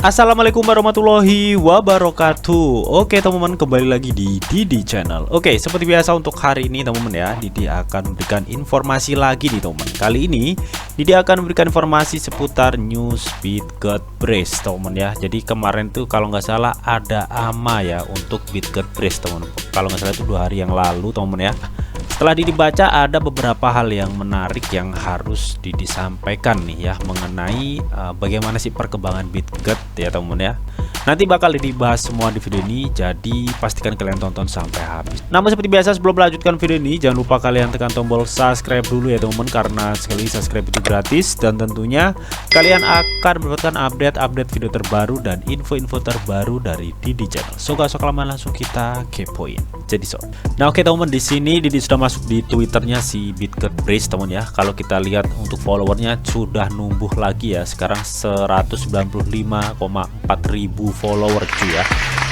Assalamualaikum warahmatullahi wabarakatuh. Oke teman-teman, kembali lagi di Didi Channel. Oke, seperti biasa untuk hari ini teman-teman ya, Didi akan memberikan informasi lagi nih teman. Kali ini Didi akan memberikan informasi seputar news Bitget Brace teman ya. Jadi kemarin tuh kalau nggak salah ada AMA ya untuk Bitget Brace teman. Kalau nggak salah itu 2 hari yang lalu teman ya. Setelah Didi baca, ada beberapa hal yang menarik yang harus Didi sampaikan nih ya, mengenai bagaimana sih perkembangan Bitget ya teman-teman ya. Nanti bakal dibahas semua di video ini, jadi pastikan kalian tonton sampai habis. Namun seperti biasa, sebelum melanjutkan video ini, jangan lupa kalian tekan tombol subscribe dulu ya teman-teman, karena sekali subscribe itu gratis dan tentunya kalian akan mendapatkan update video terbaru dan info-info terbaru dari Didi Channel. So gak usah kelamaan, langsung kita kepoin. Jadi nah oke teman-teman, di sini Didi sudah masuk di Twitternya si Bitget Brace teman ya. Kalau kita lihat untuk followernya sudah numbuh lagi ya, sekarang 195,4 ribu follower cuy ya.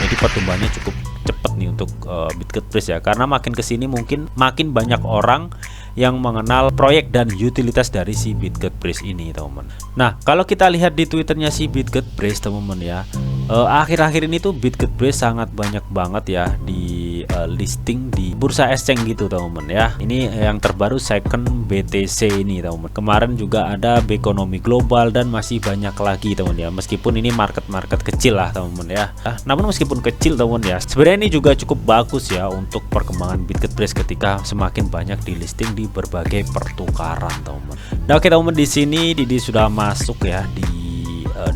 Jadi pertumbuhannya cukup cepat nih untuk Bitget Brace ya, karena makin kesini mungkin makin banyak orang yang mengenal proyek dan utilitas dari si Bitget Brace ini teman-teman. Nah kalau kita lihat di Twitternya si Bitget Brace teman-teman ya, akhir-akhir ini tuh Bitget Brace sangat banyak banget ya di listing di bursa exchange gitu teman-teman ya. Ini yang terbaru second BTC ini teman-teman. Kemarin juga ada Bekonomi Global dan masih banyak lagi teman ya. Meskipun ini market kecil lah teman-teman ya. Namun meskipun kecil teman ya, sebenarnya ini juga cukup bagus ya untuk perkembangan Bitget Brace ketika semakin banyak di listing di berbagai pertukaran teman-teman. Nah oke teman-teman, di sini Didi sudah masuk ya di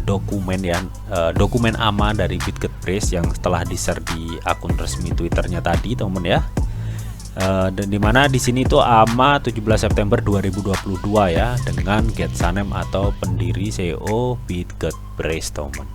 dokumen ya, dokumen AMA dari Bitget Brace yang telah di-share di akun resmi Twitternya tadi teman-teman ya. Dan dimana di sini tuh AMA 17 September 2022 ya, dengan Get Sanem atau pendiri CEO Bitget Brace teman.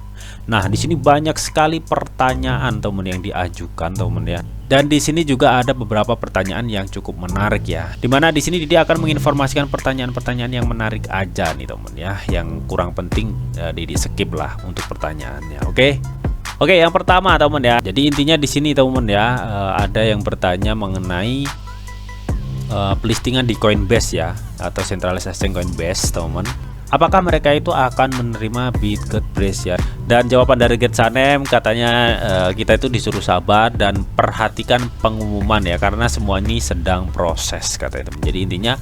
Nah di sini banyak sekali pertanyaan teman yang diajukan teman ya. Dan di sini juga ada beberapa pertanyaan yang cukup menarik ya. Dimana di sini dia akan menginformasikan pertanyaan-pertanyaan yang menarik aja nih teman ya. Yang kurang penting Didi skip lah untuk pertanyaannya. Oke, yang pertama teman ya. Jadi intinya di sini teman ya, ada yang bertanya mengenai pelistingan di Coinbase ya, atau sentralisasi Coinbase teman. Apakah mereka itu akan menerima Bitget Brace ya? Dan jawaban dari Get Sanem katanya kita itu disuruh sabar dan perhatikan pengumuman ya, karena semua ini sedang proses katanya. Jadi intinya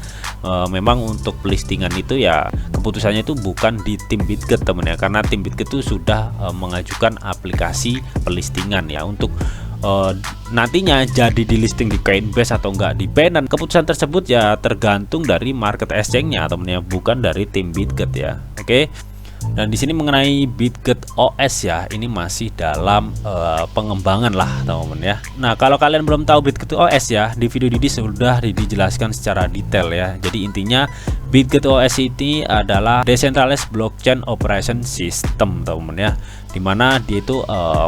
memang untuk pelistingan itu ya keputusannya itu bukan di tim Bitget teman ya, karena tim Bitget itu sudah mengajukan aplikasi pelistingan ya untuk nantinya jadi di listing di Coinbase atau enggak di Binance. Keputusan tersebut ya tergantung dari market exchange-nya temennya, bukan dari tim Bitget ya. Oke. Dan di sini mengenai Bitget OS ya, ini masih dalam pengembangan lah teman-teman ya. Nah kalau kalian belum tahu Bitget OS ya, di video Didi sudah dijelaskan secara detail ya. Jadi intinya Bitget OS ini adalah Decentralized Blockchain Operation System teman-teman ya, dimana dia itu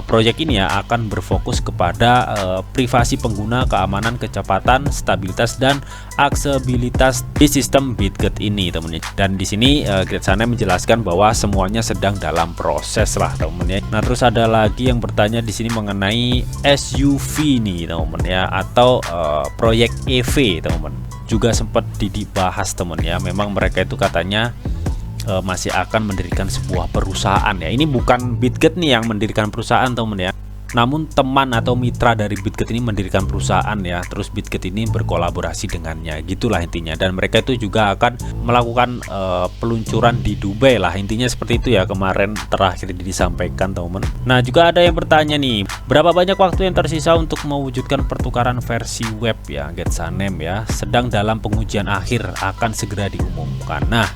proyek ini ya akan berfokus kepada privasi pengguna, keamanan, kecepatan, stabilitas dan aksesibilitas di sistem Bitget ini teman-teman. Dan di sini Get Sanem menjelaskan bahwa semuanya sedang dalam proses lah teman-teman ya. Nah terus ada lagi yang bertanya di sini mengenai SUV nih teman-teman ya, atau proyek EV teman-teman. Juga sempat dibahas teman ya, memang mereka itu katanya masih akan mendirikan sebuah perusahaan ya. Ini bukan Bitget nih yang mendirikan perusahaan teman ya, namun teman atau mitra dari Bitget ini mendirikan perusahaan ya. Terus Bitget ini berkolaborasi dengannya, gitulah intinya. Dan mereka itu juga akan melakukan peluncuran di Dubai lah, intinya seperti itu ya, kemarin terakhir disampaikan teman. Nah juga ada yang bertanya nih, berapa banyak waktu yang tersisa untuk mewujudkan pertukaran versi web ya Get Sanem ya, sedang dalam pengujian akhir, akan segera diumumkan. Nah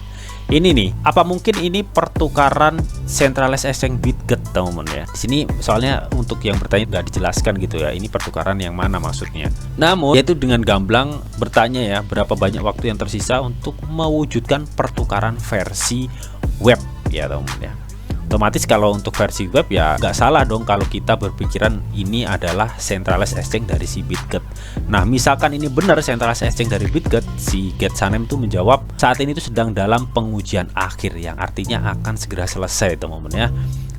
ini nih, apa mungkin ini pertukaran centralized exchange Bitget teman-teman ya. Di sini soalnya untuk yang bertanya nggak dijelaskan gitu ya, ini pertukaran yang mana maksudnya. Namun yaitu dengan gamblang bertanya ya, berapa banyak waktu yang tersisa untuk mewujudkan pertukaran versi web ya teman-teman ya. Otomatis kalau untuk versi web ya nggak salah dong kalau kita berpikiran ini adalah centralized exchange dari si Bitget. Nah misalkan ini benar centralized exchange dari Bitget, si Get Sanem tuh menjawab saat ini tuh sedang dalam pengujian akhir, yang artinya akan segera selesai teman-teman ya.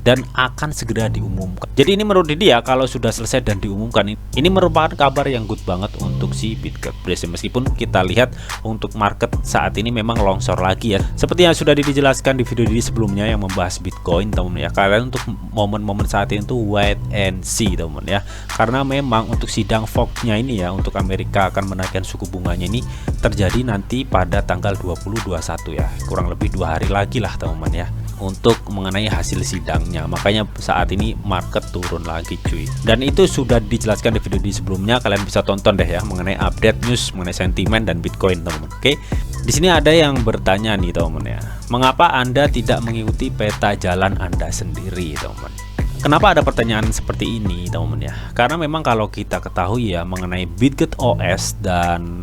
dan akan segera diumumkan. Jadi ini menurut Didi ya, kalau sudah selesai dan diumumkan, ini merupakan kabar yang good banget untuk si BitGetBridge. Meskipun kita lihat untuk market saat ini memang longsor lagi ya, seperti yang sudah dijelaskan di video Didi sebelumnya yang membahas Bitcoin teman-teman ya. Kalian untuk momen-momen saat ini tuh wait and see teman-teman ya, karena memang untuk sidang Fed-nya ini ya, untuk Amerika akan menaikkan suku bunganya ini terjadi nanti pada tanggal 20-21 ya, kurang lebih 2 hari lagi lah teman-teman ya, untuk mengenai hasil sidangnya. Makanya saat ini market turun lagi cuy, dan itu sudah dijelaskan di video di sebelumnya. Kalian bisa tonton deh ya mengenai update news mengenai sentimen dan Bitcoin teman-teman. Oke, di sini ada yang bertanya nih teman-teman ya, mengapa Anda tidak mengikuti peta jalan Anda sendiri teman-teman? Kenapa ada pertanyaan seperti ini teman-teman ya? Karena memang kalau kita ketahui ya mengenai BitGetOS dan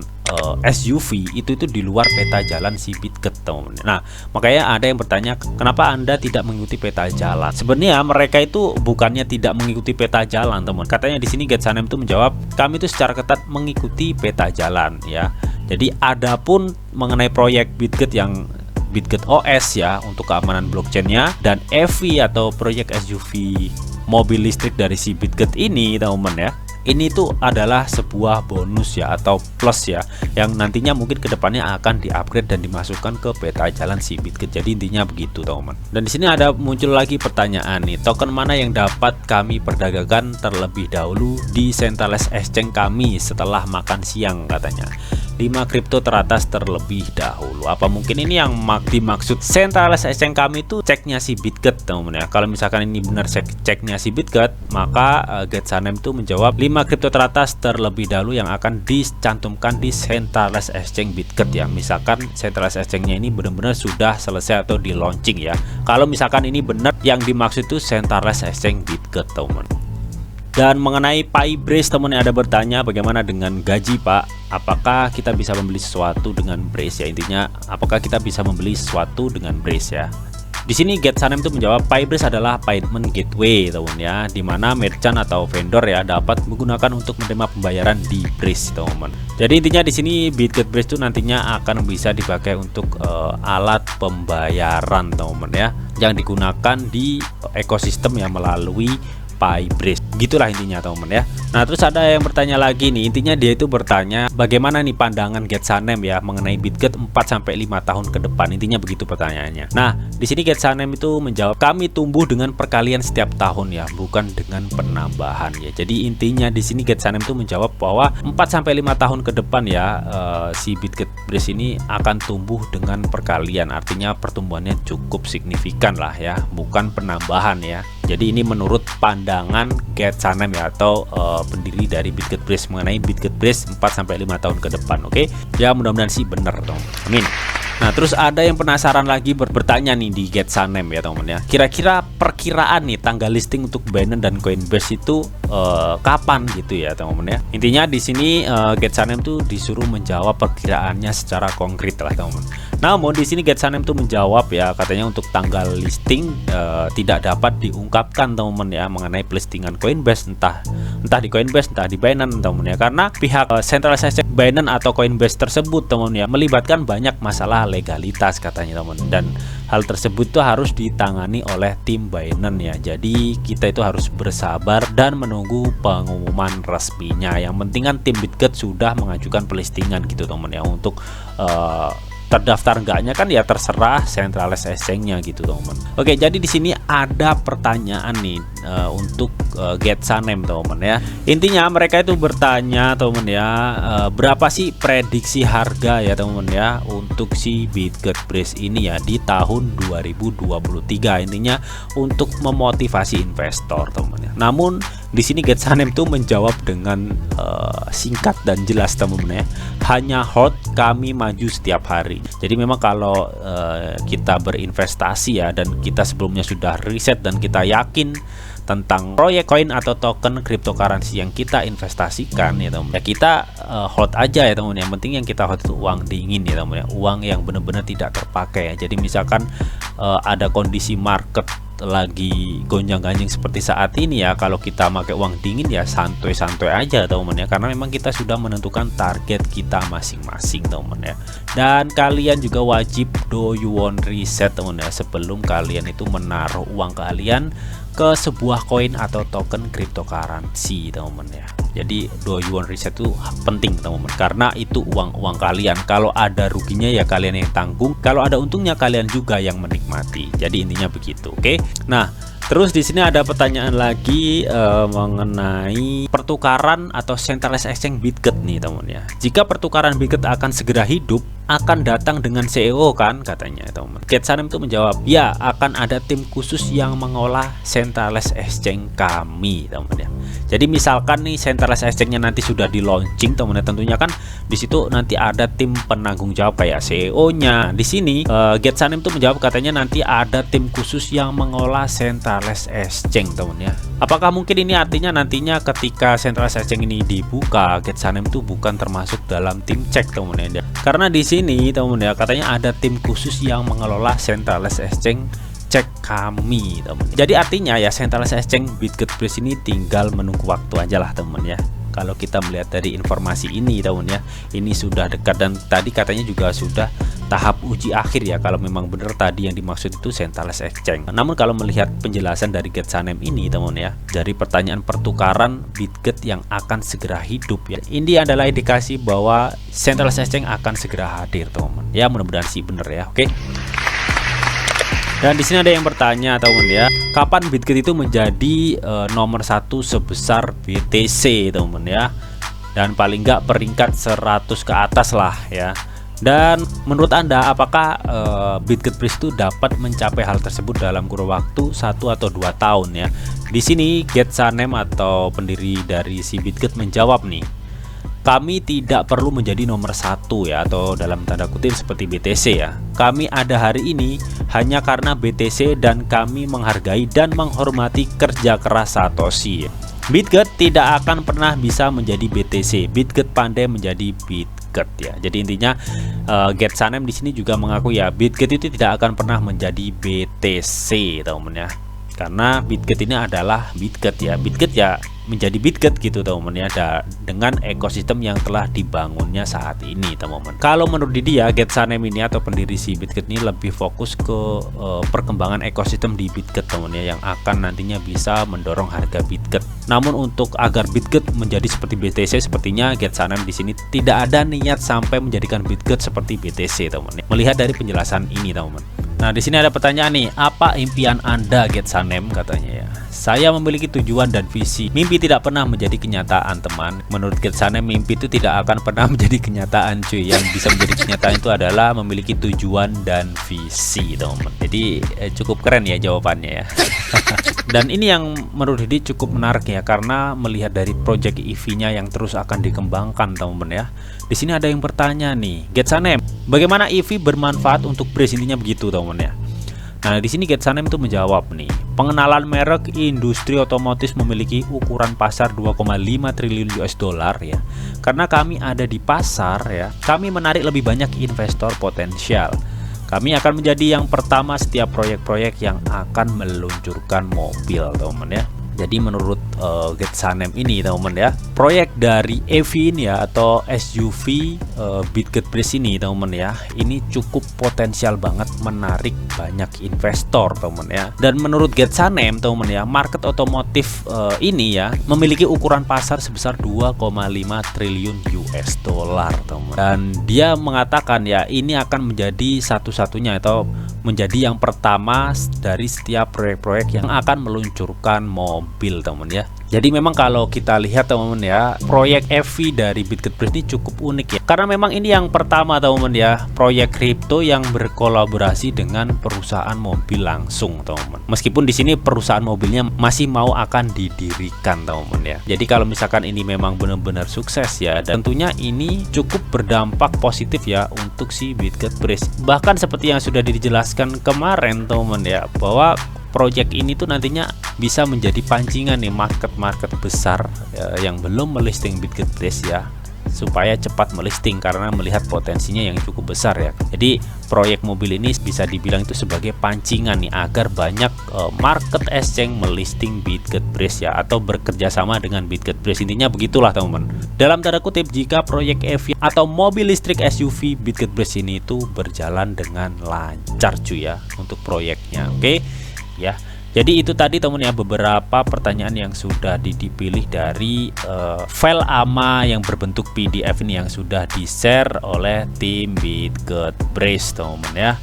SUV itu di luar peta jalan si BitGet teman-teman. Nah, makanya ada yang bertanya, kenapa Anda tidak mengikuti peta jalan? Sebenarnya mereka itu bukannya tidak mengikuti peta jalan teman. Katanya di sini Getsanem itu menjawab, kami itu secara ketat mengikuti peta jalan ya. Jadi adapun mengenai proyek BitGet yang BitGetOS ya untuk keamanan blockchainnya, dan EV atau proyek SUV mobil listrik dari si BitGet ini teman-teman ya, ini tuh adalah sebuah bonus ya atau plus ya, yang nantinya mungkin kedepannya akan di-upgrade dan dimasukkan ke peta jalan si BitGet. Jadi intinya begitu teman-teman. Dan di sini ada muncul lagi pertanyaan nih, token mana yang dapat kami perdagangkan terlebih dahulu di centralized exchange kami setelah makan siang katanya. 5 kripto teratas terlebih dahulu. Apa mungkin ini yang dimaksud centralized exchange kami itu ceknya si BitGet teman-teman ya? Kalau misalkan ini benar ceknya si BitGet, maka Getsanem itu menjawab 5 kripto teratas terlebih dahulu yang akan dicantumkan di centralized exchange BitGet ya. Misalkan centralized exchange-nya ini benar-benar sudah selesai atau di launching ya. Kalau misalkan ini benar yang dimaksud itu centralized exchange BitGet teman-teman. Dan mengenai PyBrace teman yang ada bertanya, bagaimana dengan gaji Pak? Apakah kita bisa membeli sesuatu dengan Brace ya? Intinya apakah kita bisa membeli sesuatu dengan Brace ya? Di sini Getsanem itu menjawab, PyBrace adalah payment gateway teman ya, dimana merchant atau vendor ya dapat menggunakan untuk menerima pembayaran di Brace teman. Jadi intinya di sini BitGetBrace itu nantinya akan bisa dipakai untuk alat pembayaran teman ya, yang digunakan di ekosistem yang melalui PyBrace. Gitulah intinya teman-teman ya. Nah, terus ada yang bertanya lagi nih. Intinya dia itu bertanya, bagaimana nih pandangan Getsanem ya mengenai BitGet 4 sampai 5 tahun ke depan. Intinya begitu pertanyaannya. Nah, di sini Getsanem itu menjawab, kami tumbuh dengan perkalian setiap tahun ya, bukan dengan penambahan ya. Jadi intinya di sini Getsanem itu menjawab bahwa 4 sampai 5 tahun ke depan ya, si BitGetBrace ini akan tumbuh dengan perkalian. Artinya pertumbuhannya cukup signifikan lah ya, bukan penambahan ya. Jadi ini menurut pandangan Getsanem ya, atau pendiri dari BitGetBrace mengenai BitGetBrace 4 sampai 5 tahun ke depan. Oke. Ya mudah-mudahan sih bener dong. Amin. Nah, terus ada yang penasaran lagi bertanya nih di Getsanem ya teman-teman ya. Kira-kira perkiraan nih tanggal listing untuk Binance dan Coinbase itu kapan gitu ya teman-teman ya. Intinya di sini Getsanem tuh disuruh menjawab perkiraannya secara konkret lah teman-teman. Namun di sini Getsanem tuh menjawab ya, katanya untuk tanggal listing tidak dapat diungkapkan teman-teman ya mengenai listingan Coinbase, entah di Coinbase entah di Binance teman-teman ya, karena pihak centralized Binance atau Coinbase tersebut teman-teman ya melibatkan banyak masalah legalitas katanya teman, dan hal tersebut tuh harus ditangani oleh tim Binance ya. Jadi kita itu harus bersabar dan menunggu pengumuman resminya. Yang penting kan tim BitGet sudah mengajukan pelistingan gitu teman ya. Untuk terdaftar enggaknya kan ya terserah centralized exchange-nya gitu teman. Oke, jadi di sini ada pertanyaan nih untuk Getsanem teman ya. Intinya mereka itu bertanya teman ya, berapa sih prediksi harga ya teman ya untuk si BitGetBrace ini ya di tahun 2023. Intinya untuk memotivasi investor teman ya. Namun di sini Getsanem itu menjawab dengan singkat dan jelas teman ya. Hanya hold, kami maju setiap hari. Jadi memang kalau kita berinvestasi ya, dan kita sebelumnya sudah riset dan kita yakin tentang proyek koin atau token cryptocurrency yang kita investasikan ya teman, ya kita hold aja ya teman. Yang penting yang kita hold itu uang dingin ya teman ya, uang yang benar-benar tidak terpakai ya. Jadi misalkan ada kondisi market lagi gonjang-ganjing seperti saat ini ya, kalau kita pakai uang dingin ya santuy-santuy aja teman-teman ya, karena memang kita sudah menentukan target kita masing-masing teman-teman ya. Dan kalian juga wajib do you want reset teman-teman ya, sebelum kalian itu menaruh uang kalian ke sebuah koin atau token cryptocurrency teman-teman ya. Jadi do you want reset itu penting teman-teman, karena itu uang kalian. Kalau ada ruginya ya kalian yang tanggung, kalau ada untungnya kalian juga yang menikmati. Jadi intinya begitu, oke? Nah, terus di sini ada pertanyaan lagi mengenai pertukaran atau centralized exchange Bitget nih teman-teman ya. Jika pertukaran Bitget akan segera hidup, akan datang dengan CEO kan katanya teman-teman. Getsanem itu menjawab, ya akan ada tim khusus yang mengolah centralized exchange kami teman-teman ya. Jadi misalkan nih centralized exchange-nya nanti sudah di launching teman-teman, tentunya kan di situ nanti ada tim penanggung jawab kayak CEO-nya. Di sini Getsanem itu menjawab katanya nanti ada tim khusus yang mengolah centralized exchange teman-teman ya. Apakah mungkin ini artinya nantinya ketika centralized exchange ini dibuka, Getsanem itu bukan termasuk dalam tim cek teman-teman ya. Karena di sini teman-teman ya katanya ada tim khusus yang mengelola centralized exchange cek kami teman. Jadi artinya ya centralized exchange Bitget Bridge ini tinggal menunggu waktu aja lah teman ya. Kalau kita melihat dari informasi ini teman ya, ini sudah dekat dan tadi katanya juga sudah tahap uji akhir ya, kalau memang benar tadi yang dimaksud itu centralized exchange. Namun kalau melihat penjelasan dari Getsanem ini teman ya, dari pertanyaan pertukaran Bitget yang akan segera hidup ya, ini adalah indikasi bahwa centralized exchange akan segera hadir teman. Ya mudah-mudahan sih bener ya, oke. Dan di sini ada yang bertanya teman ya, kapan Bitget itu menjadi nomor 1 sebesar BTC teman ya, dan paling nggak peringkat 100 ke atas lah ya. Dan menurut Anda apakah Bitget Bridge itu dapat mencapai hal tersebut dalam kurun waktu 1 atau 2 tahun ya? Di sini Getsanem atau pendiri dari si Bitget menjawab nih, kami tidak perlu menjadi nomor 1 ya, atau dalam tanda kutip seperti BTC ya. Kami ada hari ini hanya karena BTC dan kami menghargai dan menghormati kerja keras Satoshi. Bitget tidak akan pernah bisa menjadi BTC. Bitget pandai menjadi Bitget ya. Jadi intinya Getsanem di sini juga mengaku ya, Bitget itu tidak akan pernah menjadi BTC teman-teman ya. Karena Bitget ini adalah Bitget ya. Bitget ya menjadi Bitget gitu teman-teman ya, dengan ekosistem yang telah dibangunnya saat ini teman-teman. Kalau menurut dia Getsanem ini atau pendiri si Bitget ini lebih fokus ke perkembangan ekosistem di Bitget teman-teman ya, yang akan nantinya bisa mendorong harga Bitget. Namun untuk agar Bitget menjadi seperti BTC, sepertinya Getsanem di sini tidak ada niat sampai menjadikan Bitget seperti BTC teman-teman. Melihat dari penjelasan ini teman-teman. Nah di sini ada pertanyaan nih, apa impian Anda Getsanem katanya ya? Saya memiliki tujuan dan visi. Mimpi tidak pernah menjadi kenyataan teman. Menurut Getsanem mimpi itu tidak akan pernah menjadi kenyataan cuy. Yang bisa menjadi kenyataan itu adalah memiliki tujuan dan visi teman-teman. Jadi cukup keren ya jawabannya ya. Dan ini yang menurut Didi cukup menarik ya, karena melihat dari project EV-nya yang terus akan dikembangkan teman-teman ya. Di sini ada yang bertanya nih, Getsanem, bagaimana EV bermanfaat untuk Bridge, intinya begitu teman-teman ya. Nah di sini Getsanem itu menjawab nih, pengenalan merek industri otomotif memiliki ukuran pasar 2,5 triliun US dollar ya. Karena kami ada di pasar ya, kami menarik lebih banyak investor potensial. Kami akan menjadi yang pertama setiap proyek-proyek yang akan meluncurkan mobil teman-teman ya. Jadi menurut Getsanem ini teman-teman ya, proyek dari EV ini ya atau SUV Bitget Bridge ini teman-teman ya, ini cukup potensial banget menarik banyak investor teman-teman ya. Dan menurut Getsanem teman-teman ya, market otomotif ini ya memiliki ukuran pasar sebesar 2,5 triliun US dollar teman-teman. Dan dia mengatakan ya, ini akan menjadi satu-satunya atau menjadi yang pertama dari setiap proyek-proyek yang akan meluncurkan mobil teman ya. Jadi memang kalau kita lihat teman-teman ya, proyek EV dari Bitget Bridge ini cukup unik ya, karena memang ini yang pertama teman-teman ya, proyek kripto yang berkolaborasi dengan perusahaan mobil langsung teman-teman. Meskipun di sini perusahaan mobilnya masih mau akan didirikan teman-teman ya. Jadi kalau misalkan ini memang benar-benar sukses ya, dan tentunya ini cukup berdampak positif ya untuk si Bitget Bridge. Bahkan seperti yang sudah dijelaskan kemarin teman-teman ya, bahwa proyek ini tuh nantinya bisa menjadi pancingan nih market besar yang belum melisting Bitget Bridge ya. supaya cepat melisting karena melihat potensinya yang cukup besar ya. Jadi proyek mobil ini bisa dibilang itu sebagai pancingan nih agar banyak market exchange melisting BitGetBrace ya, atau bekerja sama dengan BitGetBrace. Intinya begitulah teman-teman. Dalam tanda kutip, jika proyek EV atau mobil listrik SUV BitGetBrace ini itu berjalan dengan lancar cuy ya untuk proyeknya. Oke ya. Jadi itu tadi teman ya beberapa pertanyaan yang sudah dipilih dari file AMA yang berbentuk PDF ini yang sudah di-share oleh tim BitGetBrace teman ya.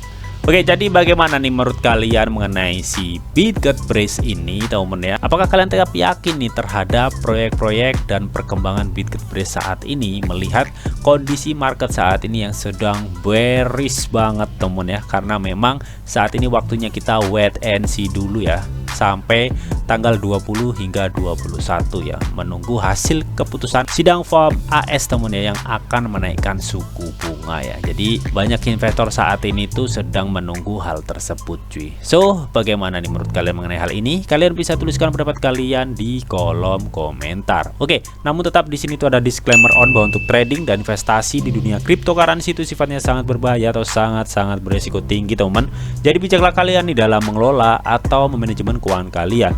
Oke, jadi bagaimana nih menurut kalian mengenai si BitGetBrace ini teman ya? Apakah kalian tetap yakin nih terhadap proyek-proyek dan perkembangan BitGetBrace saat ini, melihat kondisi market saat ini yang sedang bearish banget teman ya? Karena memang saat ini waktunya kita wait and see dulu ya, sampai tanggal 20 hingga 21 ya, menunggu hasil keputusan sidang FOMC AS teman ya, yang akan menaikkan suku bunga ya. Jadi banyak investor saat ini tuh sedang menunggu hal tersebut cuy. So bagaimana nih menurut kalian mengenai hal ini? Kalian bisa tuliskan pendapat kalian di kolom komentar. Oke, namun tetap di sini tuh ada disclaimer on bahwa untuk trading dan investasi di dunia cryptocurrency itu sifatnya sangat berbahaya atau sangat beresiko tinggi teman. Jadi bijaklah kalian nih dalam mengelola atau memanajemen keuangan kalian.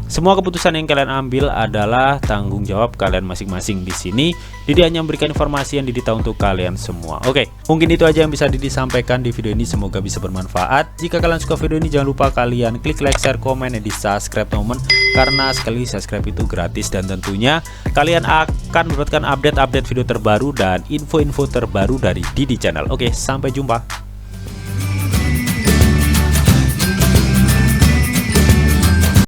Semua keputusan yang kalian ambil adalah tanggung jawab kalian masing-masing. Di sini Didi hanya memberikan informasi yang Didi tahu untuk kalian semua. Oke, mungkin itu aja yang bisa Didi sampaikan di video ini. Semoga bisa bermanfaat. Jika kalian suka video ini, jangan lupa kalian klik like, share, komen, dan di subscribe teman-teman, karena sekali subscribe itu gratis dan tentunya kalian akan mendapatkan update-update video terbaru dan info-info terbaru dari Didi Channel. Oke, sampai jumpa.